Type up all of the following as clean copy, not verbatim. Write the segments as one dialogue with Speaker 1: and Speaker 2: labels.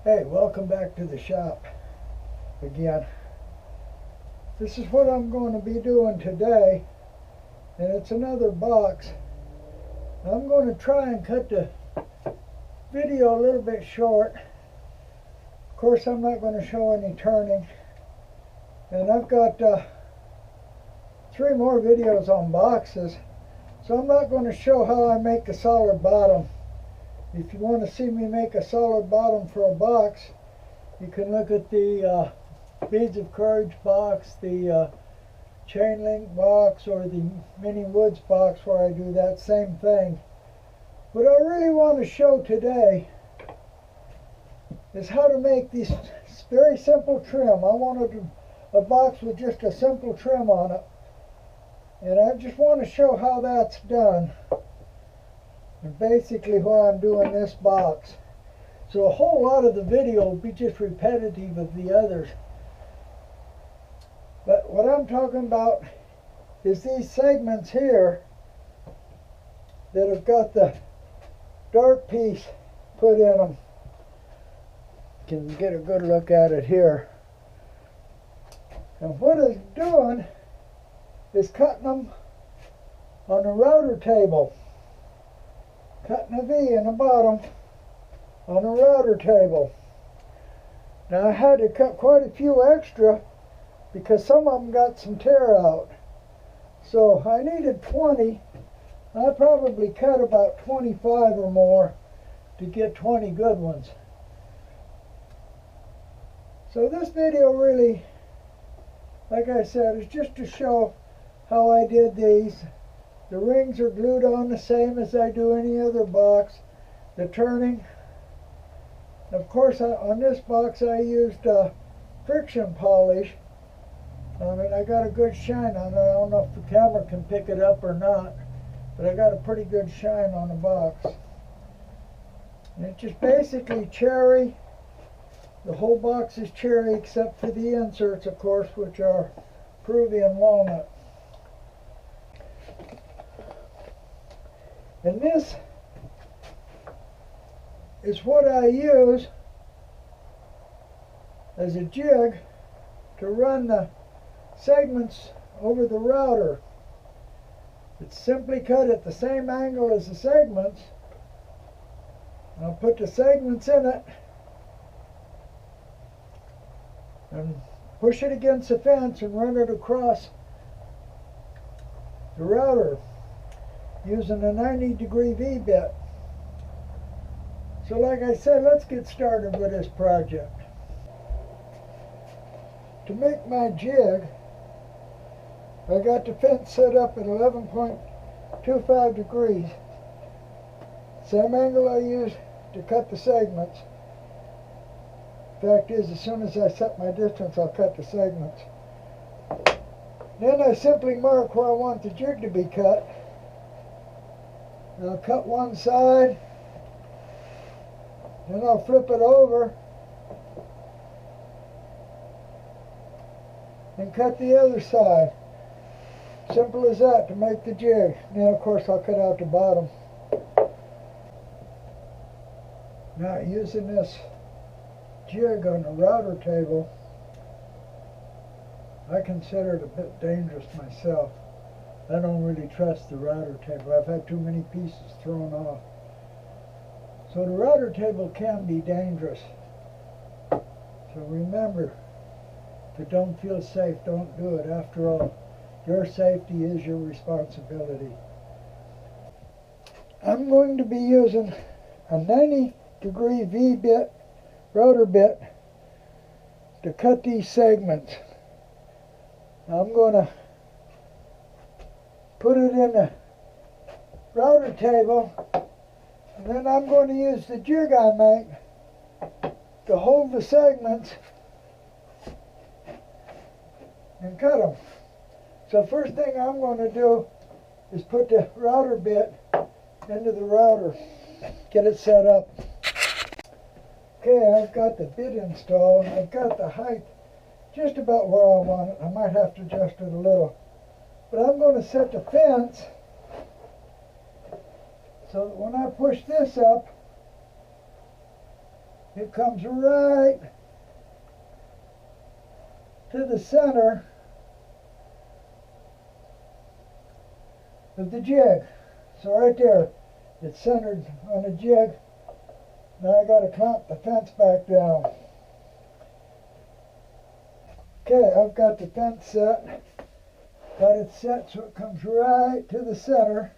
Speaker 1: Hey, welcome back to the shop again. This is what I'm going to be doing today, and it's another box. I'm going to try and cut the video a little bit short. Of course, I'm not going to show any turning, and I've got 3 more videos on boxes, so I'm not going to show how I make a solid bottom. If you want to see me make a solid bottom for a box, you can look at the Beads of Courage box, the Chain Link box, or the Mini Woods box where I do that same thing. What I really want to show today is how to make this very simple trim. I wanted a box with just a simple trim on it, and I just want to show how that's done. And basically why I'm doing this box. So a whole lot of the video will be just repetitive of the others. But what I'm talking about is these segments here that have got the dark piece put in them. You can get a good look at it here. And what it's doing is cutting them on the router table. Cutting a V in the bottom on a router table. Now I had to cut quite a few extra because some of them got some tear out. So I needed 20. I probably cut about 25 or more to get 20 good ones. So this video really, like I said, is just to show how I did these. The rings are glued on the same as I do any other box. The turning, of course, on this box I used friction polish on it. I got a good shine on it. I don't know if the camera can pick it up or not, but I got a pretty good shine on the box. And it's just basically cherry. The whole box is cherry except for the inserts, of course, which are Peruvian walnut. And this is what I use as a jig to run the segments over the router. It's simply cut at the same angle as the segments. I'll put the segments in it and push it against the fence and run it across the router using a 90-degree V-bit. So like I said, let's get started with this project. To make my jig, I got the fence set up at 11.25 degrees. Same angle I used to cut the segments. Fact is, as soon as I set my distance, I'll cut the segments. Then I simply mark where I want the jig to be cut. And I'll cut one side, then I'll flip it over and cut the other side. Simple as that to make the jig. Then of course I'll cut out the bottom. Now using this jig on the router table, I consider it a bit dangerous myself. I don't really trust the router table. I've had too many pieces thrown off. So the router table can be dangerous. So remember, if you don't feel safe, don't do it. After all, your safety is your responsibility. I'm going to be using a 90-degree V-bit, router bit, to cut these segments. Now I'm going to put it in the router table, and then I'm going to use the jig I make to hold the segments and cut them. So first thing I'm going to do is put the router bit into the router, get it set up. Okay, I've got the bit installed. I've got the height just about where I want it. I might have to adjust it a little. But I'm going to set the fence so that when I push this up, It comes right to the center of the jig. So right there, it's centered on the jig. Now I got to clamp the fence back down. Okay, I've got the fence set. Got it set so it comes right to the center.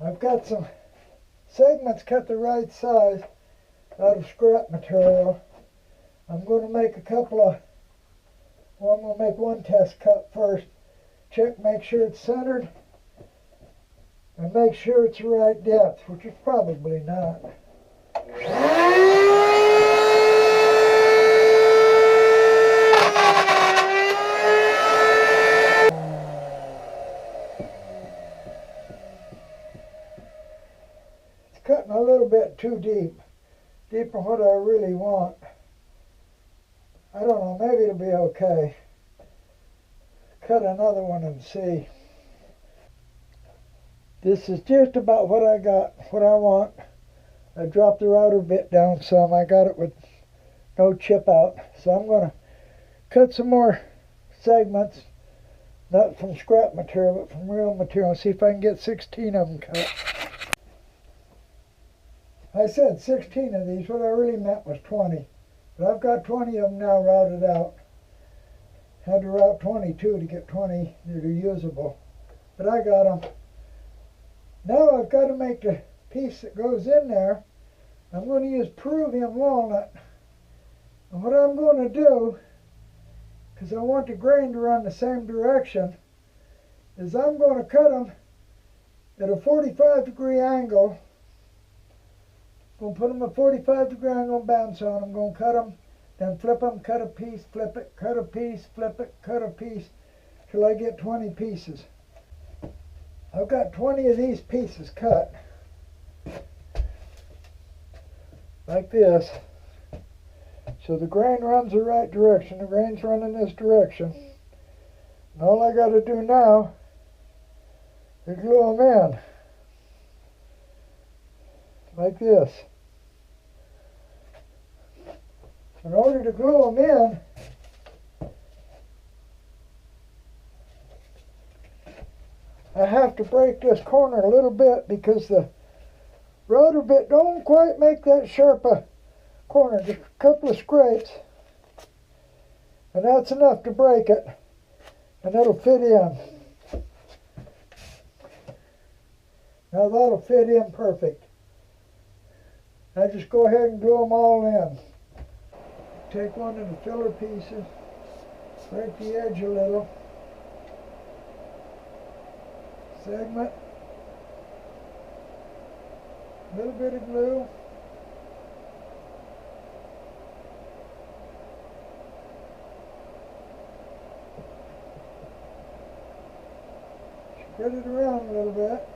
Speaker 1: I've got some segments cut the right size out of scrap material. I'm going to make I'm going to make one test cut first. Check, make sure it's centered, and make sure it's the right depth, which is probably not. It's cutting a little bit too deep. Deeper than what I really want. I don't know, maybe it'll be okay. Cut another one and see. This is just about what I got, what I want. I dropped the router bit down some. I got it with no chip out. So I'm going to cut some more segments, not from scrap material, but from real material. See if I can get 16 of them cut. I said 16 of these. What I really meant was 20. But I've got 20 of them now routed out. Had to route 22 to get 20 that are usable. But I got them. Now I've got to make the piece that goes in there. I'm going to use Peruvian walnut. And what I'm going to do, because I want the grain to run the same direction, is I'm going to cut them at a 45-degree angle. I'm going to put them at a 45-degree angle, bounce on them. I'm going to cut them, then flip them, cut a piece, flip it, cut a piece, flip it, cut a piece, till I get 20 pieces. I've got 20 of these pieces cut, like this. So the grain runs the right direction. The grain's running this direction. And all I got to do now is glue them in, like this. In order to glue them in, I have to break this corner a little bit because the router bit don't quite make that sharp a corner. Just a couple of scrapes, and that's enough to break it, and it'll fit in. Now that'll fit in perfect. Now just go ahead and glue them all in. Take one of the filler pieces, break the edge a little, segment, a little bit of glue, spread it around a little bit.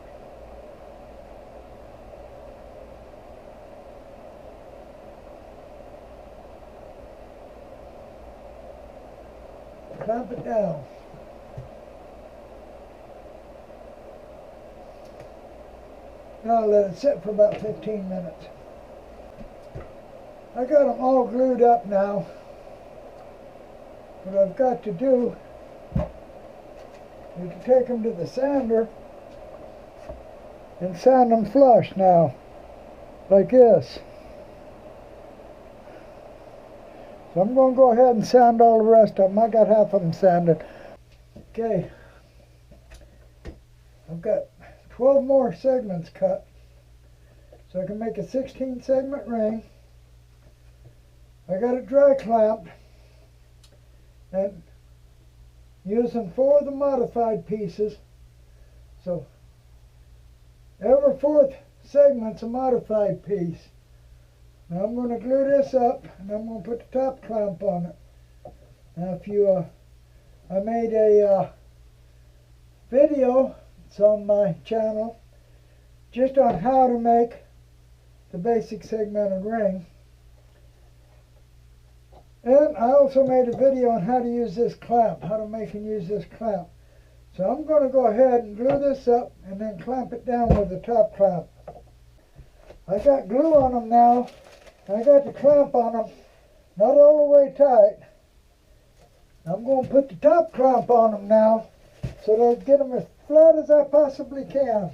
Speaker 1: Clamp it down. Now I'll let it sit for about 15 minutes. I got them all glued up now. What I've got to do is to take them to the sander and sand them flush now, like this. So I'm going to go ahead and sand all the rest of them. I got half of them sanded. Okay. I've got 12 more segments cut. So I can make a 16 segment ring. I got it dry clamped. And using 4 of the modified pieces. So every 4th segment's a modified piece. Now I'm going to glue this up, and I'm going to put the top clamp on it. Now if you, I made a video, it's on my channel, just on how to make the basic segmented ring. And I also made a video on how to use this clamp, how to make and use this clamp. So I'm going to go ahead and glue this up and then clamp it down with the top clamp. I got glue on them now. I got the clamp on them, not all the way tight. I'm going to put the top clamp on them now so that I get them as flat as I possibly can.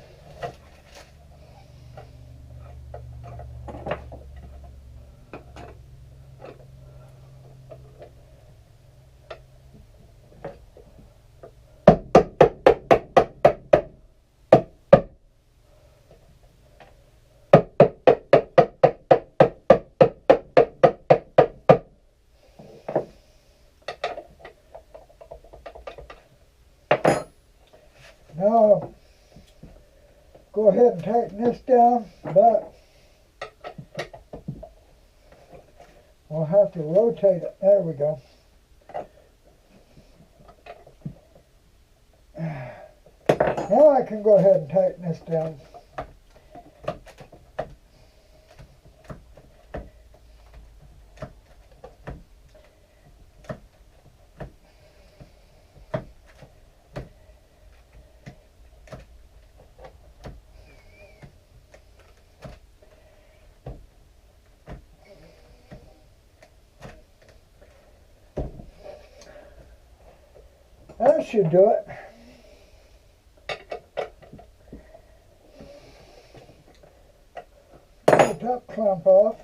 Speaker 1: Now, go ahead and tighten this down, but we'll have to rotate it. There we go. Now I can go ahead and tighten this down. That should do it. Get the top clamp off.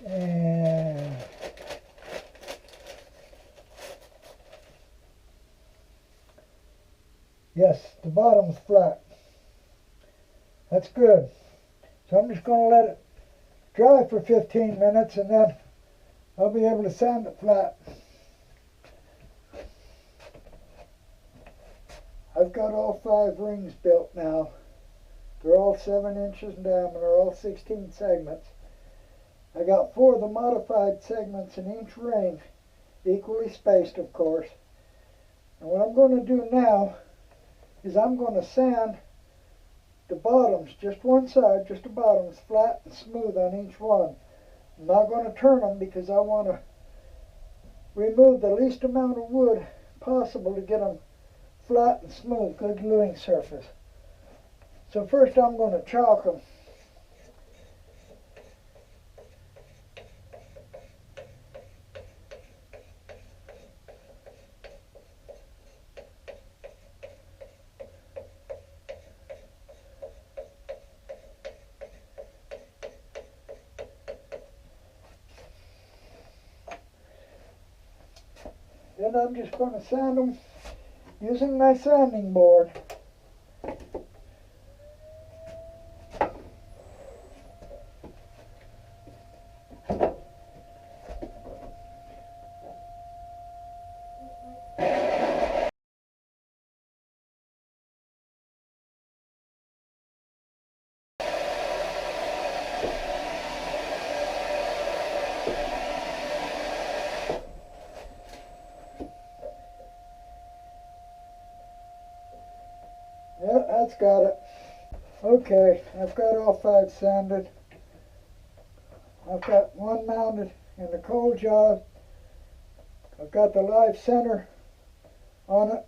Speaker 1: And yes, the bottom's flat. That's good. So I'm just going to let it dry for 15 minutes and then I'll be able to sand it flat. I've got all 5 rings built now. They're all 7 inches in diameter, all 16 segments. I got 4 of the modified segments in each ring, equally spaced of course. And what I'm going to do now is I'm going to sand the bottoms, just one side, just the bottoms, flat and smooth on each one. I'm not going to turn them because I want to remove the least amount of wood possible to get them flat and smooth, good gluing surface. So first I'm going to chalk them. Then I'm just going to sand them using my sanding board. Yeah, that's got it. Okay, I've got all 5 sanded. I've got one mounted in the cold job. I've got the live center on it.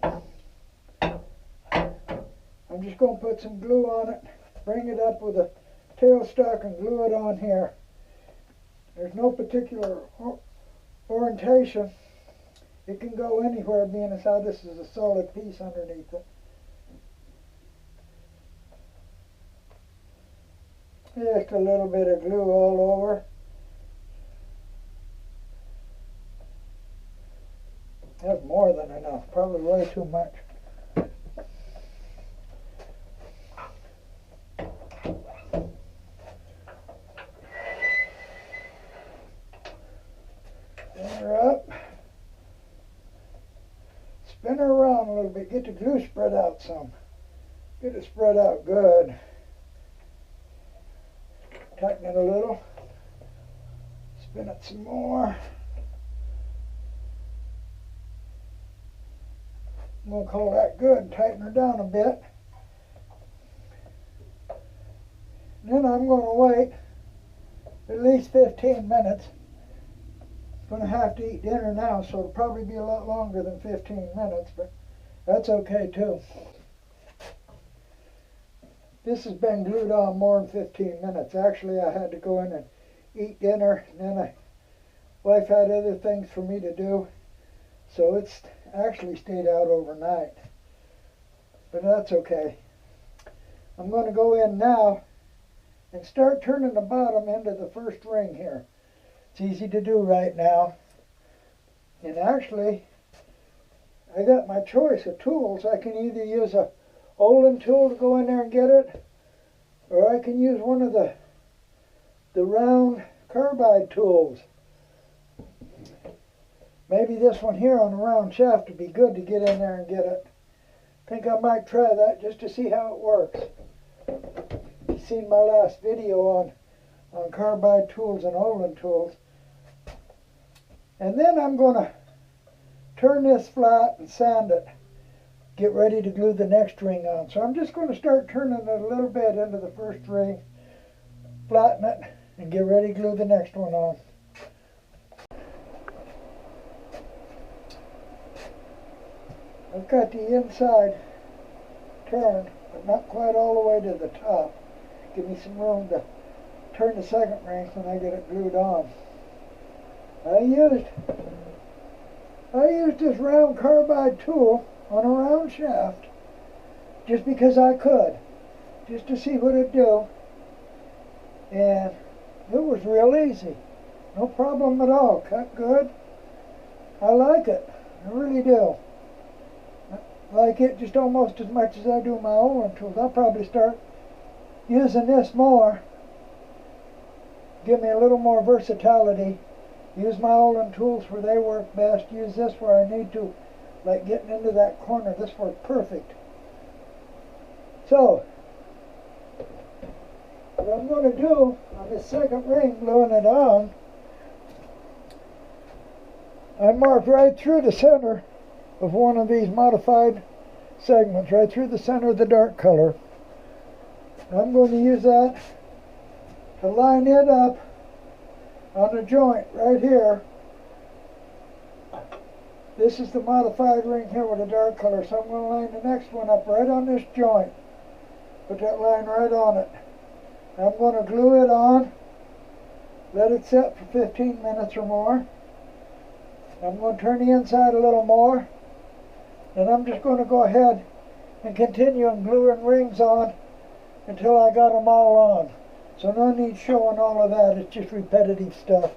Speaker 1: I'm just going to put some glue on it, bring it up with a tailstock and glue it on here. There's no particular orientation. It can go anywhere, being as how this is a solid piece underneath it. Just a little bit of glue all over. That's more than enough, probably way too much. Spin her up. Spin her around a little bit. Get the glue spread out some. Get it spread out good. Tighten it a little. Spin it some more. I'm going to call that good. Tighten her down a bit. Then I'm going to wait at least 15 minutes. I'm going to have to eat dinner now, so it'll probably be a lot longer than 15 minutes, but that's okay too. This has been glued on more than 15 minutes. Actually, I had to go in and eat dinner, and then wife had other things for me to do, so it's actually stayed out overnight. But that's okay. I'm going to go in now and start turning the bottom into the first ring here. It's easy to do right now. And actually, I got my choice of tools. I can either use a Olin tool to go in there and get it, or I can use one of the round carbide tools. Maybe this one here on the round shaft would be good to get in there and get it. I think I might try that just to see how it works. You've seen my last video on carbide tools and Olin tools. And then I'm going to turn this flat and sand it. Get ready to glue the next ring on. So I'm just going to start turning it a little bit into the first ring, flatten it, and get ready to glue the next one on. I've got the inside turned, but not quite all the way to the top. Give me some room to turn the second ring when I get it glued on. I used this round carbide tool on a round shaft just because I could, just to see what it'd do, and it was real easy, no problem at all. Cut good. I like it, I really do. I like it just almost as much as I do my Olin tools. I'll probably start using this more, give me a little more versatility. Use my Olin tools where they work best. Use this where I need to, like getting into that corner. This worked perfect. So, what I'm going to do on this second ring, gluing it on, I marked right through the center of one of these modified segments, right through the center of the dark color. I'm going to use that to line it up on the joint right here. This is the modified ring here with a dark color, so I'm going to line the next one up right on this joint. Put that line right on it. I'm going to glue it on, let it set for 15 minutes or more. I'm going to turn the inside a little more, and I'm just going to go ahead and continue and gluing rings on until I got them all on. So no need showing all of that, it's just repetitive stuff.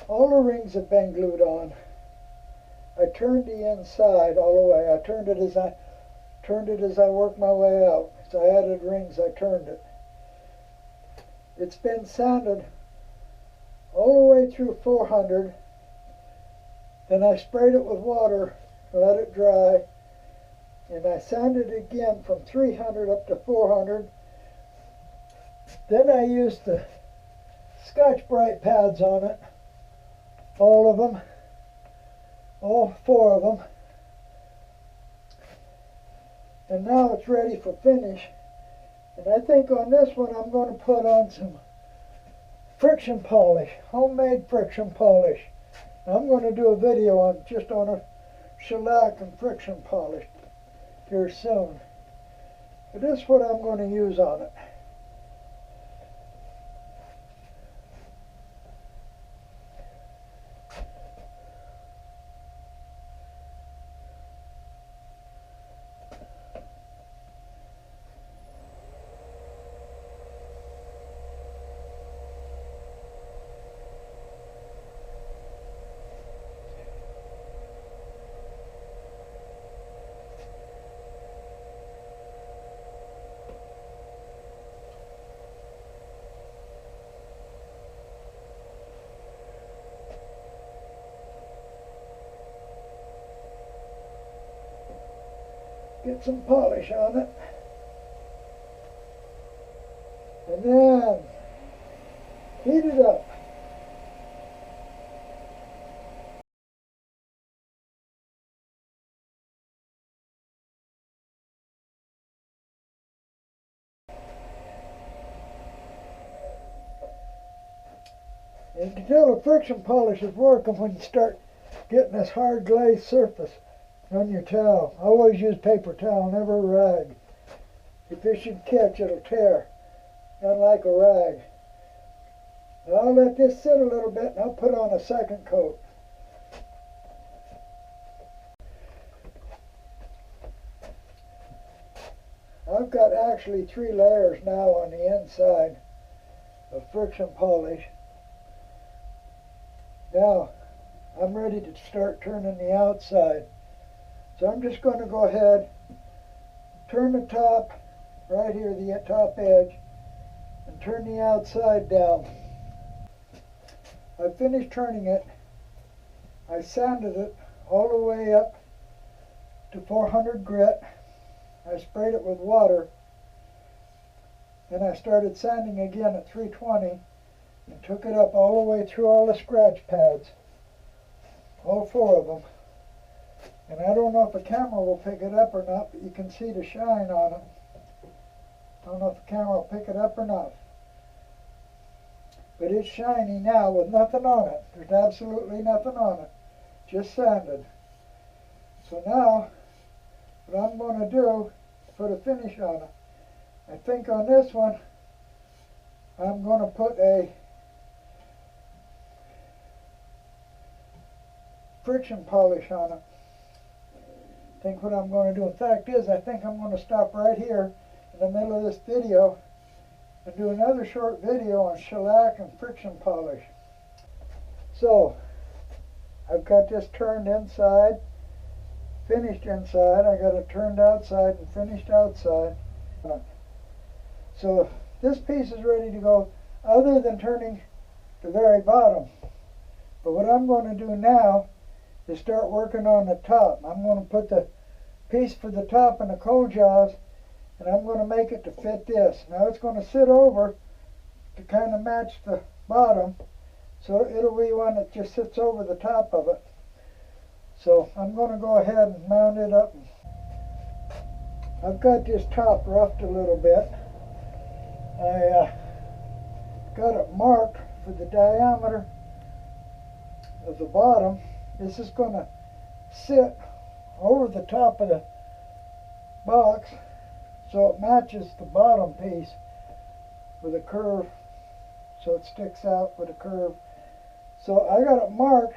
Speaker 1: All the rings have been glued on. I turned the inside all the way. I turned it as I worked my way out. So I added rings, I turned it. It's been sanded all the way through 400. Then I sprayed it with water, let it dry, and I sanded it again from 300 up to 400. Then I used the Scotch-Brite pads on it, all of them, all 4 of them. And now it's ready for finish. And I think on this one I'm going to put on some friction polish, homemade friction polish. I'm going to do a video on just on a shellac and friction polish here soon. But this is what I'm going to use on it. Get some polish on it. And then heat it up. And you can tell the friction polish is working when you start getting this hard glazed surface on your towel. I always use paper towel, never a rag. If it should catch, it'll tear, unlike a rag. Now I'll let this sit a little bit and I'll put on a second coat. I've got actually 3 layers now on the inside of friction polish. Now I'm ready to start turning the outside. So I'm just going to go ahead, turn the top right here, the top edge, and turn the outside down. I finished turning it. I sanded it all the way up to 400 grit. I sprayed it with water. Then I started sanding again at 320 and took it up all the way through all the scratch pads, all 4 of them. And I don't know if the camera will pick it up or not, but you can see the shine on it. I don't know if the camera will pick it up or not. But it's shiny now with nothing on it. There's absolutely nothing on it. Just sanded. So now, what I'm going to do is put a finish on it. I think on this one, I'm going to put a friction polish on it. I think what I'm going to do, in fact is, I think I'm going to stop right here in the middle of this video and do another short video on shellac and friction polish. So, I've got this turned inside, finished inside. I got it turned outside and finished outside. So this piece is ready to go, other than turning the very bottom. But what I'm going to do now is start working on the top. I'm going to put the piece for the top in the coal jaws, and I'm going to make it to fit this. Now it's going to sit over to kind of match the bottom, so it'll be one that just sits over the top of it. So I'm going to go ahead and mount it up. I've got this top roughed a little bit. I got it marked for the diameter of the bottom. This is going to sit over the top of the box so it matches the bottom piece with a curve, so it sticks out with a curve. So I got it marked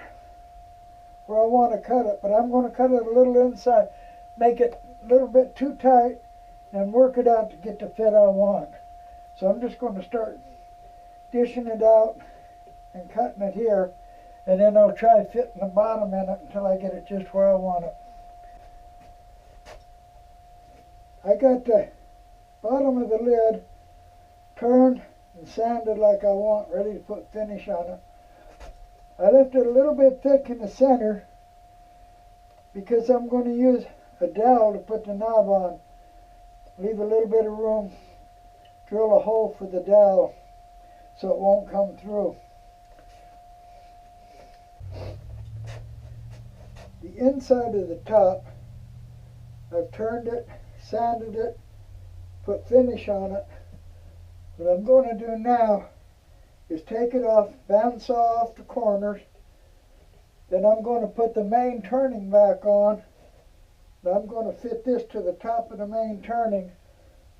Speaker 1: where I want to cut it, but I'm going to cut it a little inside, make it a little bit too tight, and work it out to get the fit I want. So I'm just going to start dishing it out and cutting it here, and then I'll try fitting the bottom in it until I get it just where I want it. I got the bottom of the lid turned and sanded like I want, ready to put finish on it. I left it a little bit thick in the center because I'm going to use a dowel to put the knob on. Leave a little bit of room, drill a hole for the dowel so it won't come through. The inside of the top, I've turned it, sanded it, put finish on it. What I'm going to do now is take it off, bandsaw off the corners. Then I'm going to put the main turning back on. Now I'm going to fit this to the top of the main turning,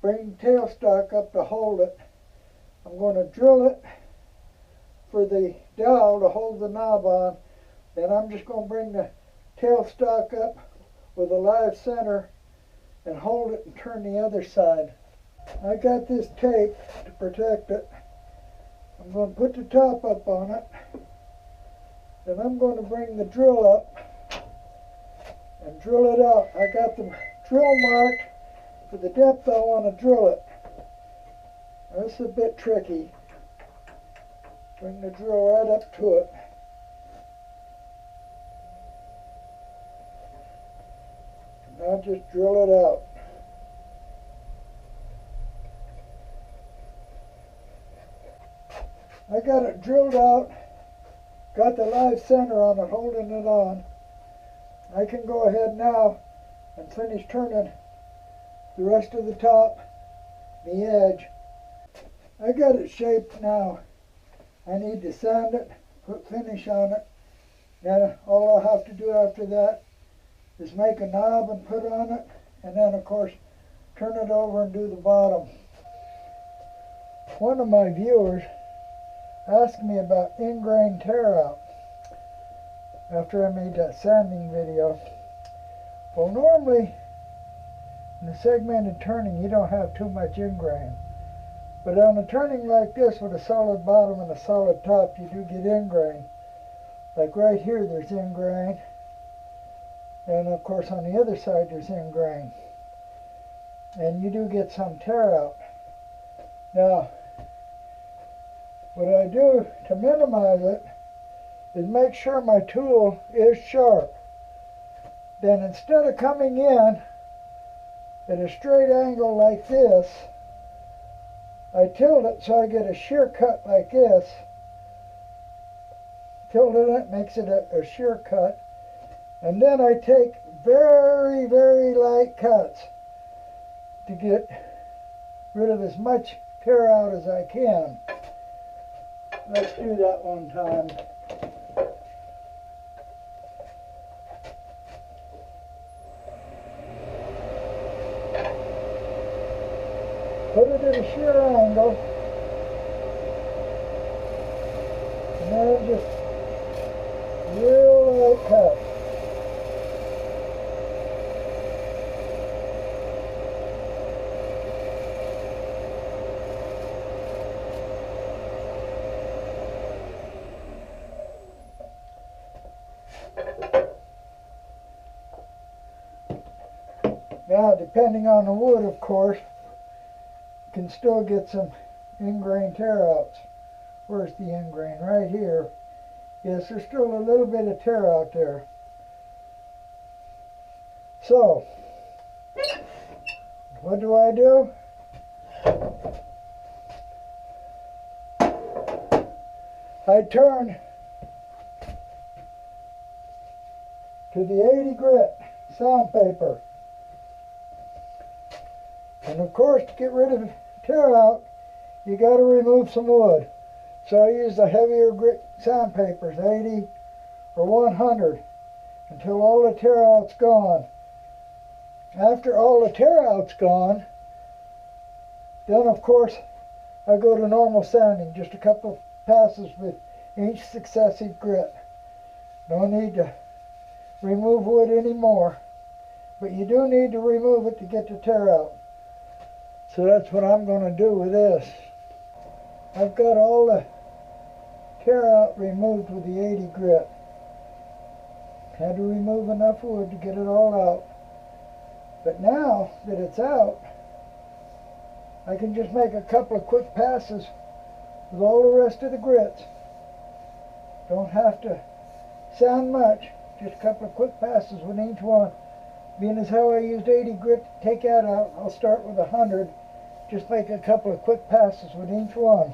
Speaker 1: bring the tailstock up to hold it. I'm going to drill it for the dowel to hold the knob on. Then I'm just going to bring the tailstock up with a live center and hold it and turn the other side. I got this tape to protect it. I'm going to put the top up on it. Then I'm going to bring the drill up and drill it out. I got the drill marked for the depth I want to drill it. Now, this is a bit tricky. Bring the drill right up to it. Now just drill it out. I got it drilled out, got the live center on it, holding it on. I can go ahead now and finish turning the rest of the top, the edge. I got it shaped now. I need to sand it, put finish on it. Then all I'll have to do after that is make a knob and put on it, and then of course turn it over and do the bottom. One of my viewers asked me about ingrain tear out after I made that sanding video. Well, normally in the segmented turning you don't have too much ingrain, but on a turning like this with a solid bottom and a solid top you do get ingrain. Like right here there's ingrain, and of course on the other side there's ingrain, and you do get some tear out. Now what I do to minimize it is make sure my tool is sharp. Then instead of coming in at a straight angle like this, I tilt it so I get a shear cut like this. Tilting it makes it a shear cut, and then I take very, very light cuts to get rid of as much tear out as I can. Let's do that one time. Put it at a shear angle, and then just real light cut. Now, depending on the wood, of course, you can still get some ingrain tear outs. Where's the ingrain? Right here. Yes, there's still a little bit of tear out there. So, what do? I turn to the 80 grit sandpaper. And of course, to get rid of tear out, you got to remove some wood. So I use the heavier grit sandpapers, 80 or 100, until all the tear out's gone. After all the tear out's gone, then of course I go to normal sanding, just a couple of passes with each successive grit. No need to remove wood anymore, but you do need to remove it to get the tear out. So that's what I'm going to do with this. I've got all the tear out removed with the 80 grit. Had to remove enough wood to get it all out. But now that it's out, I can just make a couple of quick passes with all the rest of the grits. Don't have to sand much, just a couple of quick passes with each one. Being as how I used 80 grit to take that out, I'll start with 100. Just make a couple of quick passes with each one.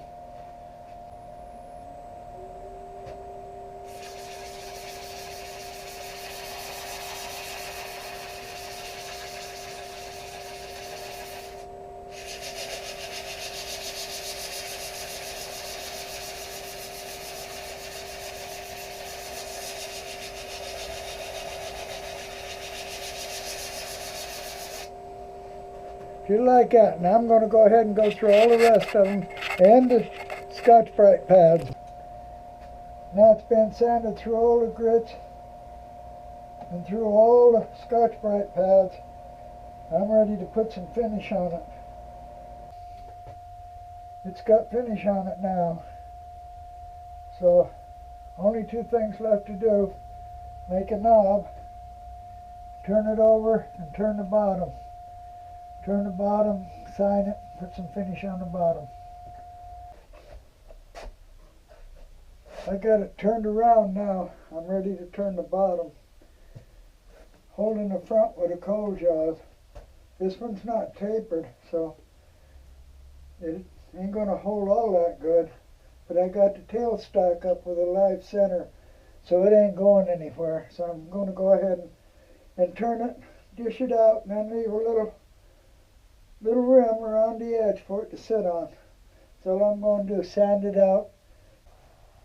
Speaker 1: Just like that. Now I'm going to go ahead and go through all the rest of them and the Scotch-Brite pads. Now it's been sanded through all the grits and through all the Scotch-Brite pads. I'm ready to put some finish on it. It's got finish on it now. So only two things left to do. Make a knob, turn it over, and turn the bottom. Turn the bottom, sign it, put some finish on the bottom. I got it turned around now. I'm ready to turn the bottom. Holding the front with a coal jaws. This one's not tapered, so it ain't going to hold all that good. But I got the tailstock up with a live center, so it ain't going anywhere. So I'm going to go ahead and turn it, dish it out, and then leave a little rim around the edge for it to sit on. So all I'm going to do is sand it out.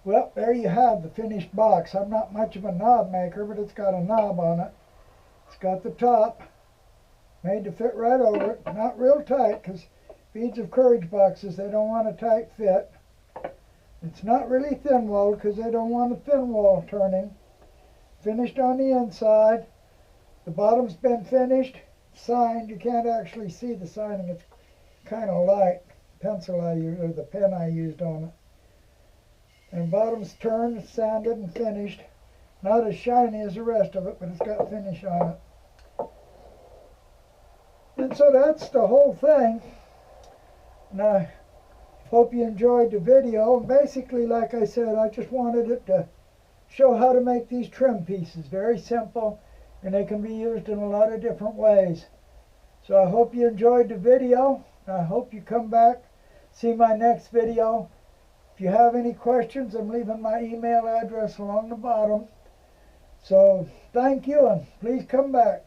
Speaker 1: Well, there you have the finished box. I'm not much of a knob maker, but it's got a knob on it. It's got the top made to fit right over it. Not real tight, because beads of courage boxes, they don't want a tight fit. It's not really thin walled because they don't want a thin wall turning. Finished on the inside. The bottom's been finished, signed. You can't actually see the signing. It's kind of light. Pencil I used, or the pen I used on it. And bottom's turned, sanded, and finished. Not as shiny as the rest of it, but it's got finish on it. And so that's the whole thing. And I hope you enjoyed the video. And basically, like I said, I just wanted it to show how to make these trim pieces. Very simple, and they can be used in a lot of different ways. So I hope you enjoyed the video. I hope you come back, see my next video. If you have any questions, I'm leaving my email address along the bottom. So thank you, and please come back.